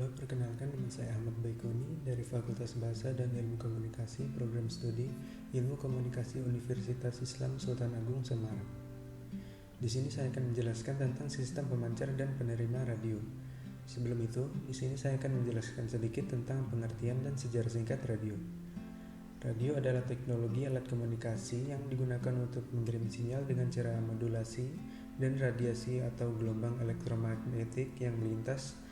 Halo, perkenalkan nama saya Ahmad Baikuni dari Fakultas Bahasa dan Ilmu Komunikasi Program Studi Ilmu Komunikasi Universitas Islam Sultan Agung Semarang. Di sini saya akan menjelaskan tentang sistem pemancar dan penerima radio. Sebelum itu, di sini saya akan menjelaskan sedikit tentang pengertian dan sejarah singkat radio. Radio adalah teknologi alat komunikasi yang digunakan untuk mengirim sinyal dengan cara modulasi dan radiasi atau gelombang elektromagnetik yang melintas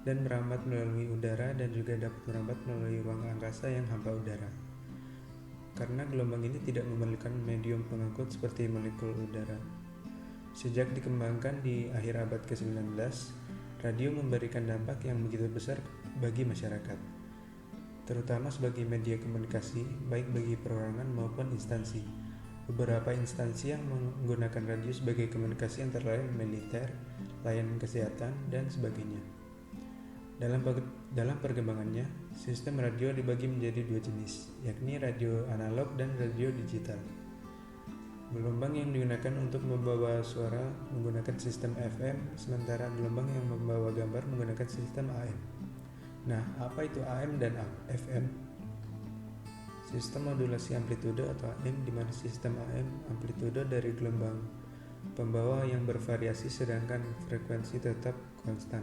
dan merambat melalui udara dan juga dapat merambat melalui ruang angkasa yang hampa udara. Karena gelombang ini tidak memerlukan medium pengangkut seperti molekul udara. Sejak dikembangkan di akhir abad ke-19, radio memberikan dampak yang begitu besar bagi masyarakat, terutama sebagai media komunikasi baik bagi perorangan maupun instansi. Beberapa instansi yang menggunakan radio sebagai komunikasi antara lain militer, layanan kesehatan, dan sebagainya. Dalam perkembangannya, sistem radio dibagi menjadi dua jenis, yakni radio analog dan radio digital. Gelombang yang digunakan untuk membawa suara menggunakan sistem FM, sementara gelombang yang membawa gambar menggunakan sistem AM. Nah, apa itu AM dan FM? Sistem modulasi amplitude atau AM, di mana sistem AM amplitude dari gelombang pembawa yang bervariasi sedangkan frekuensi tetap konstan.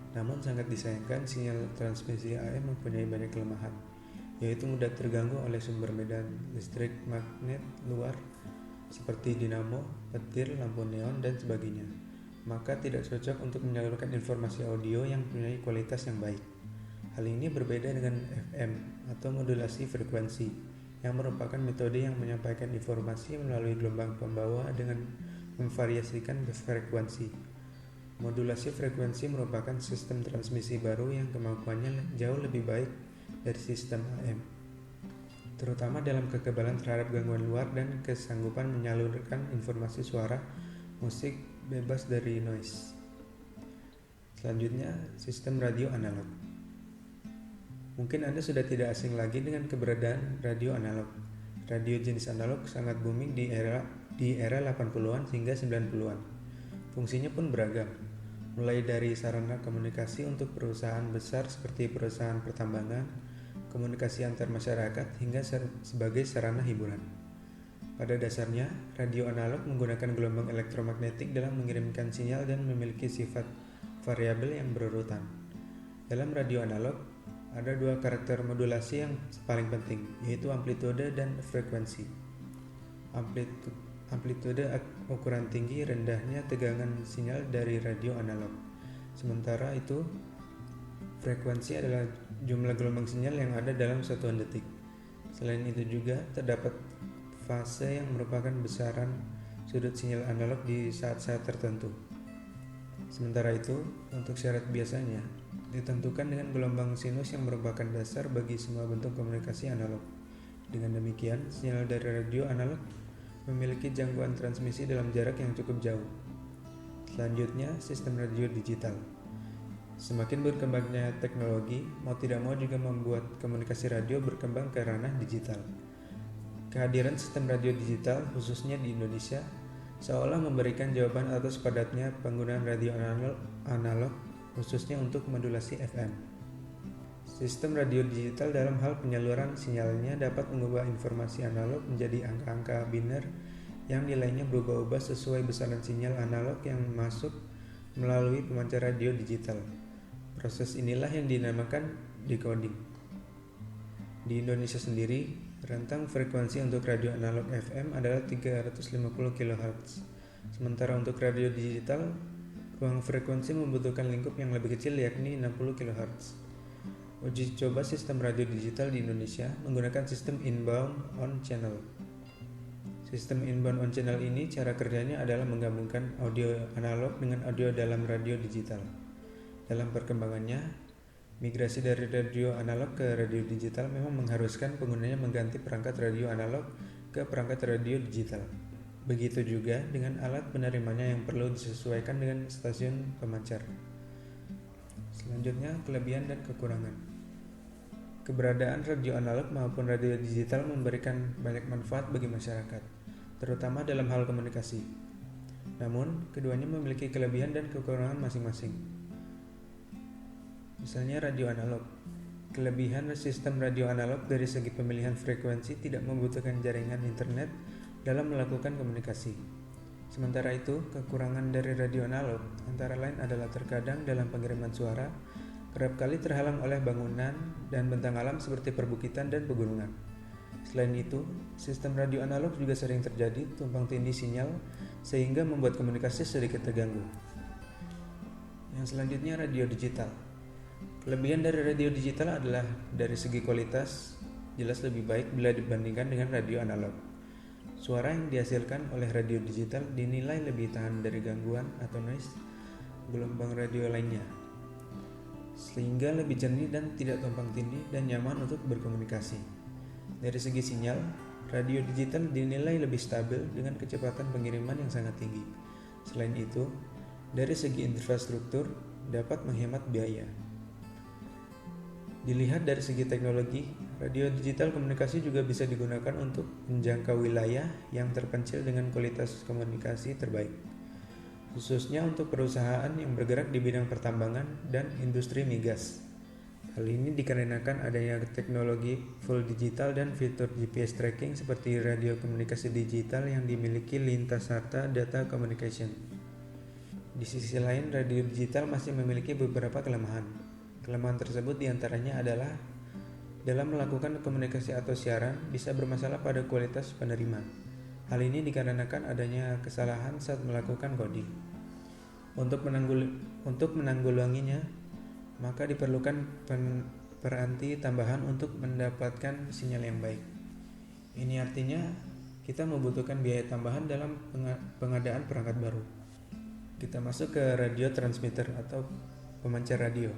Namun sangat disayangkan sinyal transmisi AM mempunyai banyak kelemahan, yaitu mudah terganggu oleh sumber medan listrik magnet luar seperti dinamo, petir, lampu neon, dan sebagainya. Maka tidak cocok untuk menyalurkan informasi audio yang mempunyai kualitas yang baik. Hal ini berbeda dengan FM atau modulasi frekuensi, yang merupakan metode yang menyampaikan informasi melalui gelombang pembawa dengan memvariasikan frekuensi. Modulasi frekuensi merupakan sistem transmisi baru yang kemampuannya jauh lebih baik dari sistem AM, terutama dalam kekebalan terhadap gangguan luar dan kesanggupan menyalurkan informasi suara musik bebas dari noise. Selanjutnya, sistem radio analog. Mungkin Anda sudah tidak asing lagi dengan keberadaan radio analog. Radio jenis analog sangat booming di era 80-an hingga 90-an. Fungsinya pun beragam, mulai dari sarana komunikasi untuk perusahaan besar seperti perusahaan pertambangan, komunikasi antar masyarakat, hingga sebagai sarana hiburan. Pada dasarnya, radio analog menggunakan gelombang elektromagnetik dalam mengirimkan sinyal dan memiliki sifat variabel yang berurutan. Dalam radio analog, ada dua karakter modulasi yang paling penting, yaitu amplitude dan frekuensi. Amplitude ukuran tinggi rendahnya tegangan sinyal dari radio analog. Sementara itu, frekuensi adalah jumlah gelombang sinyal yang ada dalam satuan detik. Selain itu juga terdapat fase yang merupakan besaran sudut sinyal analog di saat-saat tertentu. Sementara itu, untuk syarat biasanya ditentukan dengan gelombang sinus yang merupakan dasar bagi semua bentuk komunikasi analog. Dengan demikian, sinyal dari radio analog memiliki jangkauan transmisi dalam jarak yang cukup jauh. Selanjutnya, sistem radio digital. Semakin berkembangnya teknologi, mau tidak mau juga membuat komunikasi radio berkembang ke ranah digital. Kehadiran sistem radio digital, khususnya di Indonesia, seolah memberikan jawaban atas padatnya penggunaan radio analog, khususnya untuk modulasi FM. Sistem radio digital dalam hal penyaluran sinyalnya dapat mengubah informasi analog menjadi angka-angka biner yang nilainya berubah-ubah sesuai besaran sinyal analog yang masuk melalui pemancar radio digital. Proses inilah yang dinamakan decoding. Di Indonesia sendiri, rentang frekuensi untuk radio analog FM adalah 350 kHz. Sementara untuk radio digital, ruang frekuensi membutuhkan lingkup yang lebih kecil yakni 60 kHz. Uji coba sistem radio digital di Indonesia menggunakan sistem inbound on channel. Sistem inbound on channel ini cara kerjanya adalah menggabungkan audio analog dengan audio dalam radio digital. Dalam perkembangannya, migrasi dari radio analog ke radio digital memang mengharuskan penggunanya mengganti perangkat radio analog ke perangkat radio digital. Begitu juga dengan alat penerimanya yang perlu disesuaikan dengan stasiun pemancar. Selanjutnya, kelebihan dan kekurangan. Keberadaan radio analog maupun radio digital memberikan banyak manfaat bagi masyarakat, terutama dalam hal komunikasi. Namun, keduanya memiliki kelebihan dan kekurangan masing-masing. Misalnya radio analog. Kelebihan sistem radio analog dari segi pemilihan frekuensi tidak membutuhkan jaringan internet dalam melakukan komunikasi. Sementara itu, kekurangan dari radio analog antara lain adalah terkadang dalam pengiriman suara kerap kali terhalang oleh bangunan dan bentang alam seperti perbukitan dan pegunungan. Selain itu, sistem radio analog juga sering terjadi tumpang tindih sinyal sehingga membuat komunikasi sedikit terganggu. Yang selanjutnya, radio digital. Kelebihan dari radio digital adalah dari segi kualitas jelas lebih baik bila dibandingkan dengan radio analog. Suara yang dihasilkan oleh radio digital dinilai lebih tahan dari gangguan atau noise gelombang radio lainnya, sehingga lebih jernih dan tidak tumpang tindih dan nyaman untuk berkomunikasi. Dari segi sinyal, radio digital dinilai lebih stabil dengan kecepatan pengiriman yang sangat tinggi. Selain itu, dari segi infrastruktur dapat menghemat biaya. Dilihat dari segi teknologi, radio digital komunikasi juga bisa digunakan untuk menjangkau wilayah yang terpencil dengan kualitas komunikasi terbaik, khususnya untuk perusahaan yang bergerak di bidang pertambangan dan industri migas. Hal ini dikarenakan adanya teknologi full digital dan fitur GPS tracking seperti radio komunikasi digital yang dimiliki Lintas Harta Data Communication. Di sisi lain, radio digital masih memiliki beberapa kelemahan. Kelemahan tersebut diantaranya adalah dalam melakukan komunikasi atau siaran bisa bermasalah pada kualitas penerima. Hal ini dikarenakan adanya kesalahan saat melakukan coding. Untuk menanggulanginya, maka diperlukan peranti tambahan untuk mendapatkan sinyal yang baik. Ini artinya kita membutuhkan biaya tambahan dalam pengadaan perangkat baru. Kita masuk ke radio transmitter atau pemancar radio.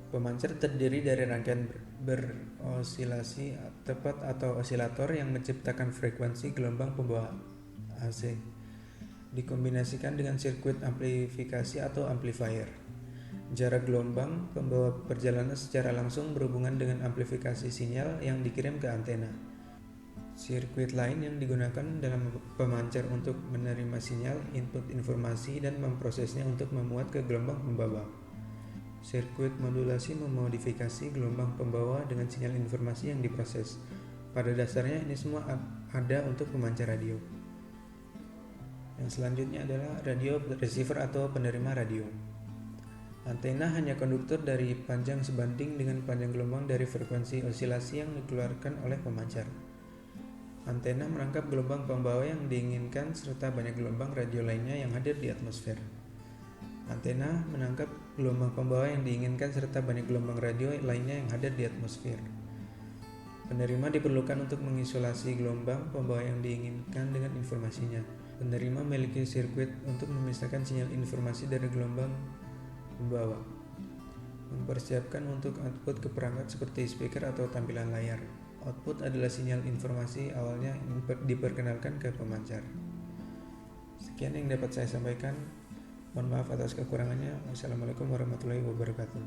Pemancar terdiri dari rangkaian berosilasi tepat atau osilator yang menciptakan frekuensi gelombang pembawa AC, dikombinasikan dengan sirkuit amplifikasi atau amplifier. Jarak gelombang pembawa perjalanan secara langsung berhubungan dengan amplifikasi sinyal yang dikirim ke antena. Sirkuit lain yang digunakan dalam pemancar untuk menerima sinyal, input informasi, dan memprosesnya untuk memuat ke gelombang pembawa. Sirkuit modulasi memodifikasi gelombang pembawa dengan sinyal informasi yang diproses. Pada dasarnya ini semua ada untuk pemancar radio. Yang selanjutnya adalah radio receiver atau penerima radio. Antena hanya konduktor dari panjang sebanding dengan panjang gelombang dari frekuensi osilasi yang dikeluarkan oleh pemancar. Antena merangkap gelombang pembawa yang diinginkan serta banyak gelombang radio lainnya yang hadir di atmosfer. Antena menangkap gelombang pembawa yang diinginkan serta banyak gelombang radio lainnya yang hadir di atmosfer. Penerima diperlukan untuk mengisolasi gelombang pembawa yang diinginkan dengan informasinya. Penerima memiliki sirkuit untuk memisahkan sinyal informasi dari gelombang pembawa. Mempersiapkan untuk output ke perangkat seperti speaker atau tampilan layar. Output adalah sinyal informasi awalnya diperkenalkan ke pemancar. Sekian yang dapat saya sampaikan. Mohon maaf atas kekurangannya. Wassalamualaikum warahmatullahi wabarakatuh.